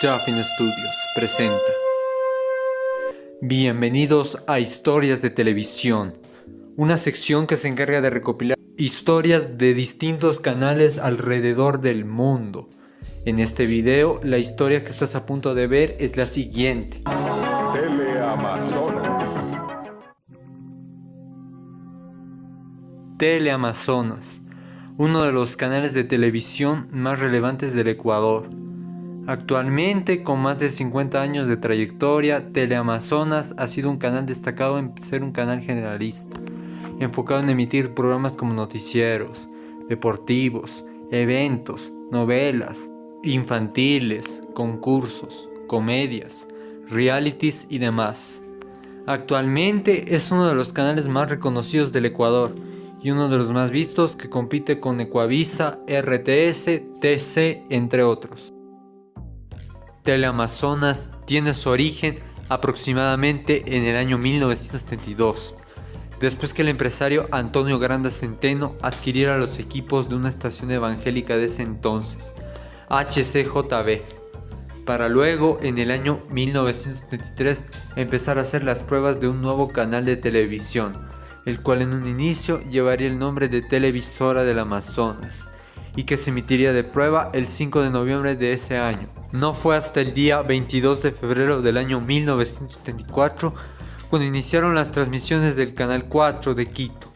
Chaffin Studios presenta. Bienvenidos a Historias de Televisión, una sección que se encarga de recopilar historias de distintos canales alrededor del mundo. En este video, la historia que estás a punto de ver es la siguiente. Teleamazonas, uno de los canales de televisión más relevantes del Ecuador. Actualmente, con más de 50 años de trayectoria, Teleamazonas ha sido un canal destacado en ser un canal generalista, enfocado en emitir programas como noticieros, deportivos, eventos, novelas, infantiles, concursos, comedias, realities y demás. Actualmente es uno de los canales más reconocidos del Ecuador y uno de los más vistos, que compite con Ecuavisa, RTS, TC, entre otros. Teleamazonas tiene su origen aproximadamente en el año 1972, después que el empresario Antonio Granda Centeno adquiriera los equipos de una estación evangélica de ese entonces, HCJB, para luego en el año 1973 empezar a hacer las pruebas de un nuevo canal de televisión, el cual en un inicio llevaría el nombre de Televisora del Amazonas, y que se emitiría de prueba el 5 de noviembre de ese año. No fue hasta el día 22 de febrero del año 1974 cuando iniciaron las transmisiones del Canal 4 de Quito,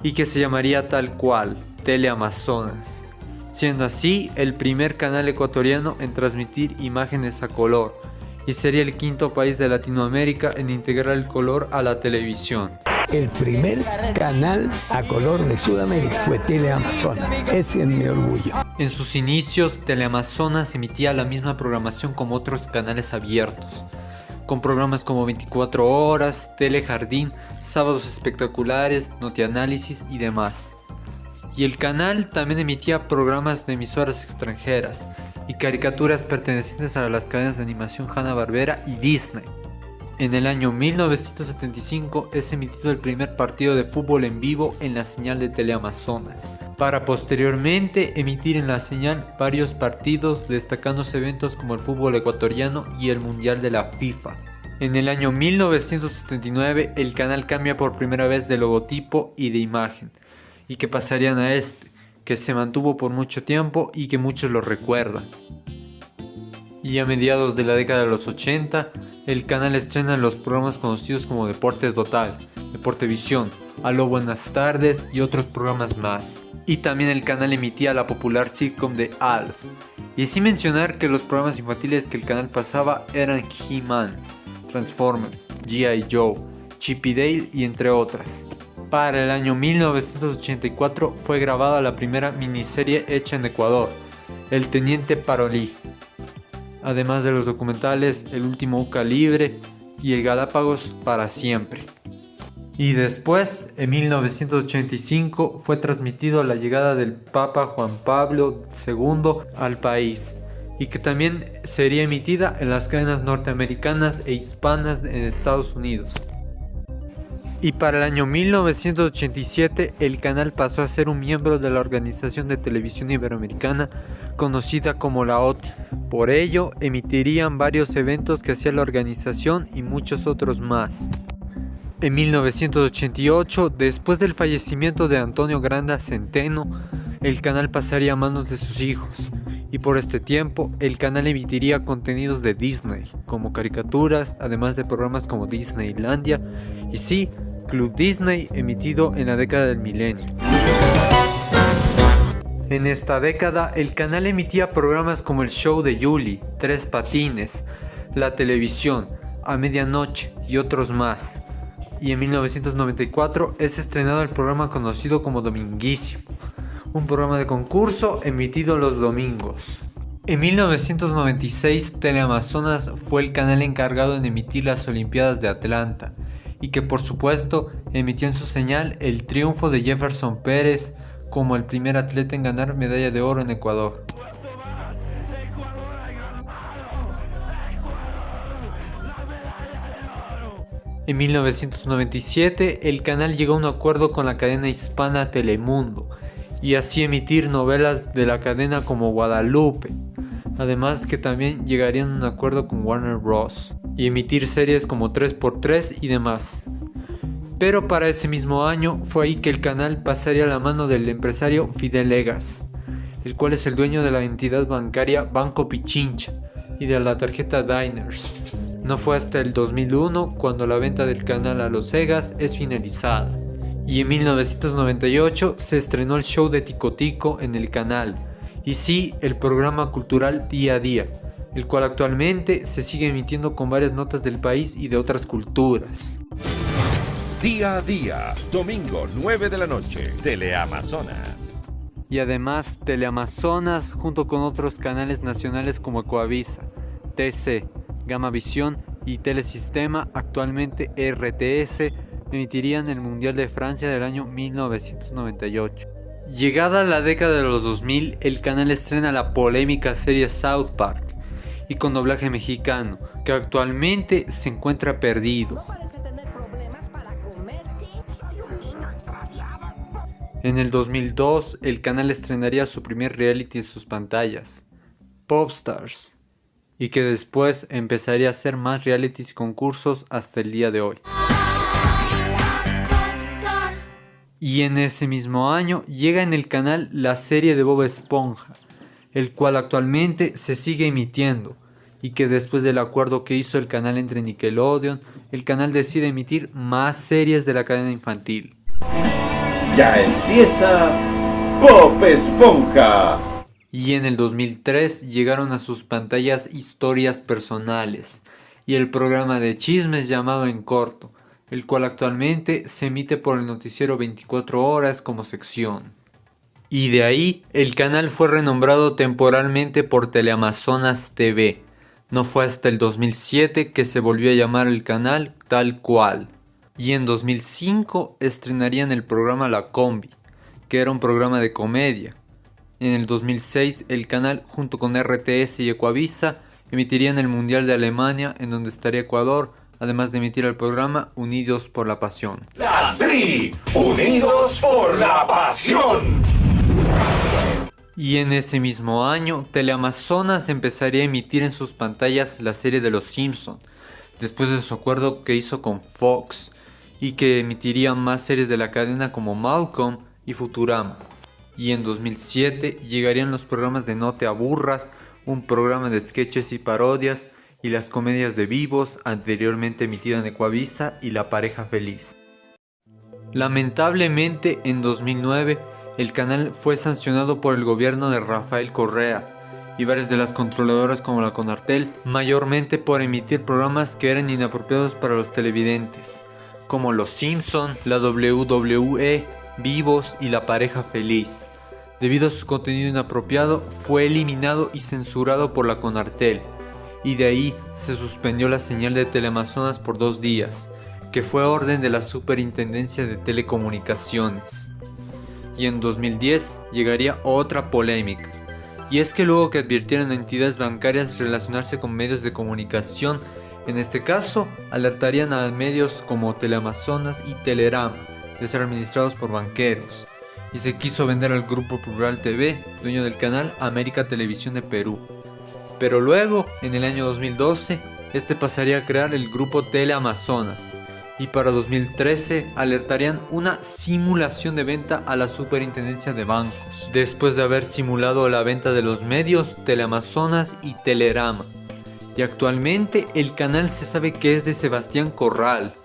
y que se llamaría tal cual, Teleamazonas, siendo así el primer canal ecuatoriano en transmitir imágenes a color, y sería el quinto país de Latinoamérica en integrar el color a la televisión. El primer canal a color de Sudamérica fue Teleamazonas. Ese es mi orgullo. En sus inicios, Teleamazonas emitía la misma programación como otros canales abiertos, con programas como 24 horas, Telejardín, Sábados Espectaculares, Notianálisis y demás. Y el canal también emitía programas de emisoras extranjeras y caricaturas pertenecientes a las cadenas de animación Hanna-Barbera y Disney. En el año 1975 es emitido el primer partido de fútbol en vivo en la señal de Teleamazonas, para posteriormente emitir en la señal varios partidos, destacándose eventos como el fútbol ecuatoriano y el mundial de la FIFA. En el año 1979 el canal cambia por primera vez de logotipo y de imagen, y que pasarían a este, que se mantuvo por mucho tiempo y que muchos lo recuerdan. Y a mediados de la década de los 80, el canal estrena los programas conocidos como Deporte Total, Deportevisión, Aló Buenas Tardes y otros programas más. Y también el canal emitía la popular sitcom de Alf. Y sin mencionar que los programas infantiles que el canal pasaba eran He-Man, Transformers, G.I. Joe, Chip y Dale y entre otras. Para el año 1984 fue grabada la primera miniserie hecha en Ecuador, El Teniente Parolí, además de los documentales El Último Uca Libre y El Galápagos para Siempre. Y después, en 1985, fue transmitido la llegada del Papa Juan Pablo II al país, y que también sería emitida en las cadenas norteamericanas e hispanas en Estados Unidos. Y para el año 1987 el canal pasó a ser un miembro de la Organización de Televisión Iberoamericana, conocida como la OTI. Por ello emitirían varios eventos que hacía la organización y muchos otros más. En 1988, después del fallecimiento de Antonio Granda Centeno, el canal pasaría a manos de sus hijos, y por este tiempo el canal emitiría contenidos de Disney, como caricaturas, además de programas como Disneylandia y sí, Club Disney, emitido en la década del milenio. En esta década el canal emitía programas como El Show de Yuli, Tres Patines, La Televisión, A Medianoche y otros más. Y en 1994 es estrenado el programa conocido como Dominguísimo, un programa de concurso emitido los domingos. En 1996 Teleamazonas fue el canal encargado en emitir las Olimpiadas de Atlanta, y que por supuesto emitió en su señal el triunfo de Jefferson Pérez como el primer atleta en ganar medalla de oro en Ecuador. En 1997 el canal llegó a un acuerdo con la cadena hispana Telemundo y así emitir novelas de la cadena como Guadalupe, Además que también llegarían a un acuerdo con Warner Bros. Y emitir series como 3x3 y demás. Pero para ese mismo año fue ahí que el canal pasaría a la mano del empresario Fidel Egas, el cual es el dueño de la entidad bancaria Banco Pichincha y de la tarjeta Diners. No fue hasta el 2001 cuando la venta del canal a los Egas es finalizada. Y en 1998 se estrenó el show de Tico Tico en el canal, y sí, el programa cultural Día a Día, el cual actualmente se sigue emitiendo con varias notas del país y de otras culturas. Día a Día, domingo 9 de la noche, Teleamazonas. Y además Teleamazonas junto con otros canales nacionales como Ecuavisa, TC, Gamavisión y Telesistema, actualmente RTS, emitirían el Mundial de Francia del año 1998. Llegada la década de los 2000, el canal estrena la polémica serie South Park, y con doblaje mexicano, que actualmente se encuentra perdido. En el 2002, el canal estrenaría su primer reality en sus pantallas, Popstars, y que después empezaría a hacer más realities y concursos hasta el día de hoy. Y en ese mismo año llega en el canal la serie de Bob Esponja, el cual actualmente se sigue emitiendo, y que después del acuerdo que hizo el canal entre Nickelodeon, el canal decide emitir más series de la cadena infantil. Ya empieza Bob Esponja. Y en el 2003 llegaron a sus pantallas Historias Personales y el programa de chismes llamado En Corto, el cual actualmente se emite por el noticiero 24 horas como sección. Y de ahí el canal fue renombrado temporalmente por Teleamazonas TV. No fue hasta el 2007 que se volvió a llamar el canal tal cual. Y en 2005 estrenarían el programa La Combi, que era un programa de comedia. En el 2006 el canal junto con RTS y Ecuavisa emitirían el Mundial de Alemania, en donde estaría Ecuador, además de emitir el programa Unidos por la Pasión. La Tri, unidos por la pasión. Y en ese mismo año, Teleamazonas empezaría a emitir en sus pantallas la serie de Los Simpson, después de su acuerdo que hizo con Fox, y que emitiría más series de la cadena como Malcolm y Futurama. Y en 2007 llegarían los programas de No te aburras, un programa de sketches y parodias, y las comedias de Vivos, anteriormente emitida en Ecuavisa, y La Pareja Feliz. Lamentablemente, en 2009, el canal fue sancionado por el gobierno de Rafael Correa y varias de las controladoras como la Conartel, mayormente por emitir programas que eran inapropiados para los televidentes, como Los Simpson, la WWE, Vivos y La Pareja Feliz. Debido a su contenido inapropiado, fue eliminado y censurado por la Conartel, y de ahí se suspendió la señal de Teleamazonas por 2 días, que fue orden de la Superintendencia de Telecomunicaciones. Y en 2010 llegaría otra polémica, y es que luego que advirtieron a entidades bancarias relacionarse con medios de comunicación, en este caso alertarían a medios como Teleamazonas y Telerama de ser administrados por banqueros, y se quiso vender al Grupo Plural TV, dueño del canal América Televisión de Perú. Pero luego, en el año 2012, este pasaría a crear el grupo Teleamazonas, y para 2013 alertarían una simulación de venta a la Superintendencia de Bancos, después de haber simulado la venta de los medios Teleamazonas y Telerama. Y actualmente el canal se sabe que es de Sebastián Corral.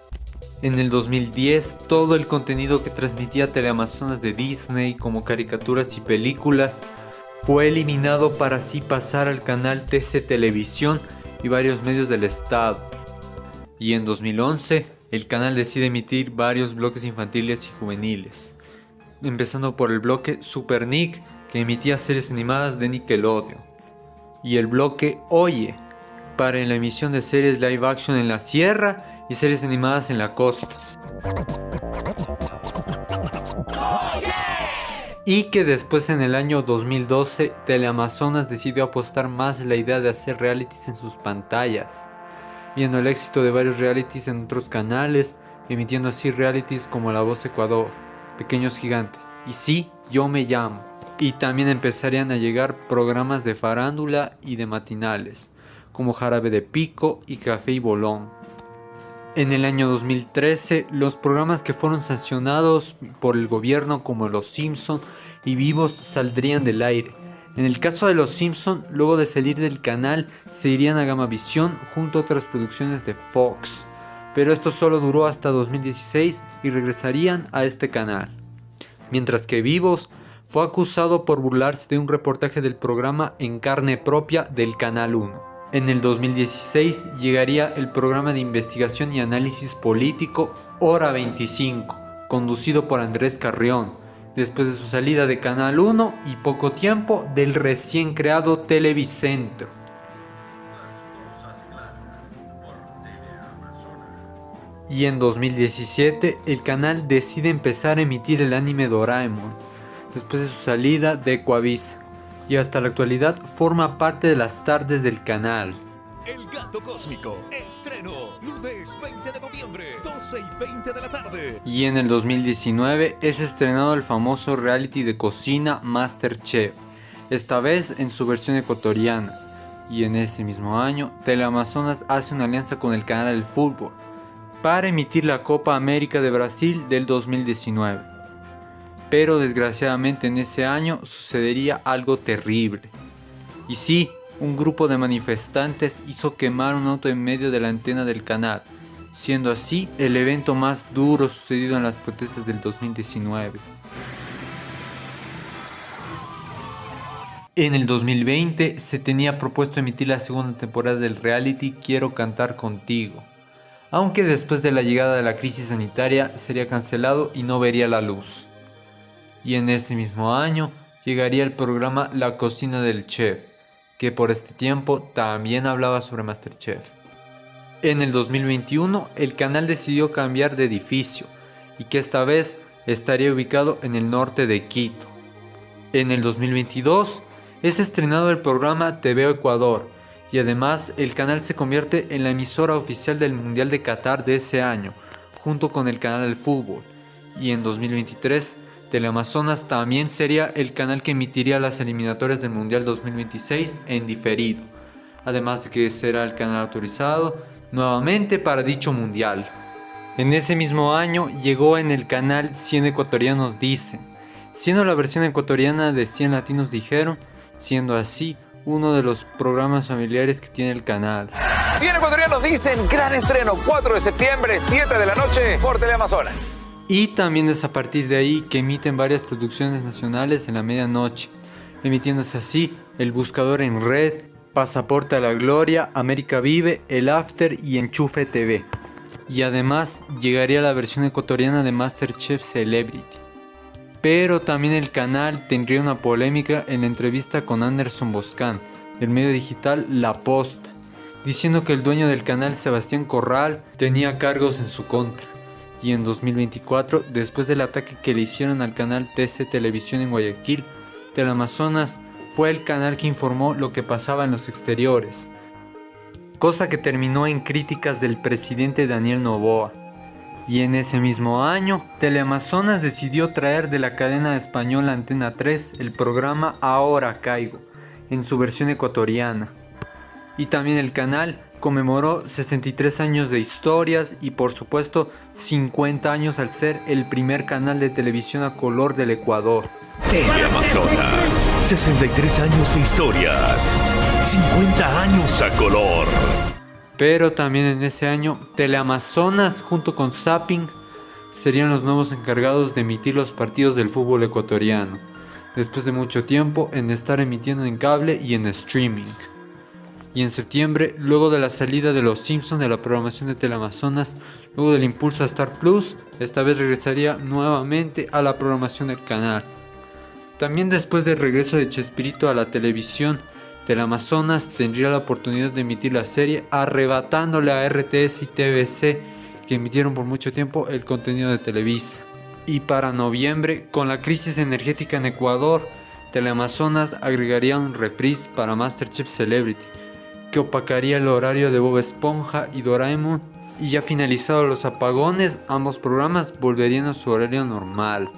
En el 2010, todo el contenido que transmitía Teleamazonas de Disney, como caricaturas y películas, fue eliminado para así pasar al canal TC Televisión y varios medios del estado. Y en 2011, el canal decide emitir varios bloques infantiles y juveniles, empezando por el bloque Super Nick, que emitía series animadas de Nickelodeon, y el bloque Oye, para la emisión de series live action en la sierra y series animadas en la costa. Y que después, en el año 2012, Teleamazonas decidió apostar más en la idea de hacer realities en sus pantallas, viendo el éxito de varios realities en otros canales, emitiendo así realities como La Voz Ecuador, Pequeños Gigantes y Sí, Yo Me Llamo. y también empezarían a llegar programas de farándula y de matinales, como Jarabe de Pico y Café y Bolón. En el año 2013, los programas que fueron sancionados por el gobierno como Los Simpson y Vivos saldrían del aire. En el caso de Los Simpson, luego de salir del canal, se irían a Gamavisión junto a otras producciones de Fox. Pero esto solo duró hasta 2016 y regresarían a este canal. Mientras que Vivos fue acusado por burlarse de un reportaje del programa En Carne Propia del Canal 1. En el 2016 llegaría el programa de investigación y análisis político Hora 25, conducido por Andrés Carrión, después de su salida de Canal 1 y poco tiempo del recién creado Televicentro. Y en 2017 el canal decide empezar a emitir el anime Doraemon, después de su salida de Ecuavisa, y hasta la actualidad forma parte de las tardes del canal. El Gato Cósmico, estreno, lunes 20 de noviembre, 12:20 de la tarde. Y en el 2019 es estrenado el famoso reality de cocina MasterChef, esta vez en su versión ecuatoriana. Y en ese mismo año, Teleamazonas hace una alianza con el canal del fútbol para emitir la Copa América de Brasil del 2019. Pero desgraciadamente en ese año sucedería algo terrible. Y sí, un grupo de manifestantes hizo quemar un auto en medio de la antena del canal, siendo así el evento más duro sucedido en las protestas del 2019. En el 2020 se tenía propuesto emitir la segunda temporada del reality Quiero Cantar Contigo, aunque después de la llegada de la crisis sanitaria sería cancelado y no vería la luz. Y en este mismo año llegaría el programa La Cocina del Chef, que por este tiempo también hablaba sobre MasterChef. En el 2021 el canal decidió cambiar de edificio y que esta vez estaría ubicado en el norte de Quito. En el 2022 es estrenado el programa TV Ecuador y además el canal se convierte en la emisora oficial del Mundial de Qatar de ese año, junto con el canal del fútbol. Y en 2023 Teleamazonas también sería el canal que emitiría las eliminatorias del Mundial 2026 en diferido, además de que será el canal autorizado nuevamente para dicho Mundial. En ese mismo año llegó en el canal 100 Ecuatorianos Dicen, siendo la versión ecuatoriana de 100 Latinos Dijeron, siendo así uno de los programas familiares que tiene el canal. 100 Ecuatorianos Dicen, gran estreno, 4 de septiembre, 7 de la noche, por Teleamazonas. Y también es a partir de ahí que emiten varias producciones nacionales en la medianoche, emitiéndose así El Buscador en Red, Pasaporte a la Gloria, América Vive, El After y Enchufe TV. Y además llegaría la versión ecuatoriana de MasterChef Celebrity. Pero también el canal tendría una polémica en la entrevista con Anderson Boscan, del medio digital La Posta, diciendo que el dueño del canal, Sebastián Corral, tenía cargos en su contra. Y en 2024, después del ataque que le hicieron al canal TC Televisión en Guayaquil, Teleamazonas fue el canal que informó lo que pasaba en los exteriores, cosa que terminó en críticas del presidente Daniel Noboa. Y en ese mismo año, Teleamazonas decidió traer de la cadena española Antena 3 el programa Ahora Caigo, en su versión ecuatoriana. Y también el canal conmemoró 63 años de historias y por supuesto 50 años al ser el primer canal de televisión a color del Ecuador. Teleamazonas, 63 años de historias, 50 años a color. Pero también en ese año, Teleamazonas junto con Zapping serían los nuevos encargados de emitir los partidos del fútbol ecuatoriano, después de mucho tiempo en estar emitiendo en cable y en streaming. Y en septiembre, luego de la salida de Los Simpson de la programación de Teleamazonas, luego del impulso a Star Plus, esta vez regresaría nuevamente a la programación del canal. También después del regreso de Chespirito a la televisión, Teleamazonas tendría la oportunidad de emitir la serie, arrebatándole a RTS y TVC, que emitieron por mucho tiempo el contenido de Televisa. Y para noviembre, con la crisis energética en Ecuador, Teleamazonas agregaría un reprise para MasterChef Celebrity, que opacaría el horario de Bob Esponja y Doraemon, y ya finalizados los apagones, ambos programas volverían a su horario normal.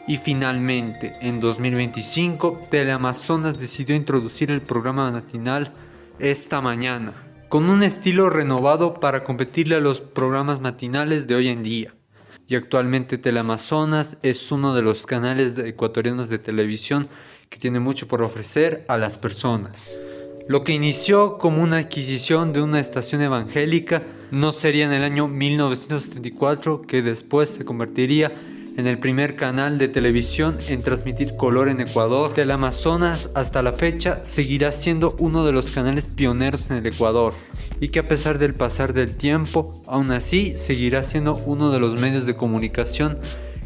Y finalmente, en 2025, Teleamazonas decidió introducir el programa matinal Esta Mañana, con un estilo renovado para competirle a los programas matinales de hoy en día. Y actualmente Teleamazonas es uno de los canales ecuatorianos de televisión que tiene mucho por ofrecer a las personas. Lo que inició como una adquisición de una estación evangélica no sería en el año 1974 que después se convertiría en el primer canal de televisión en transmitir color en Ecuador. Teleamazonas hasta la fecha seguirá siendo uno de los canales pioneros en el Ecuador y que a pesar del pasar del tiempo, aún así seguirá siendo uno de los medios de comunicación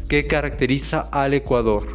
que caracteriza al Ecuador.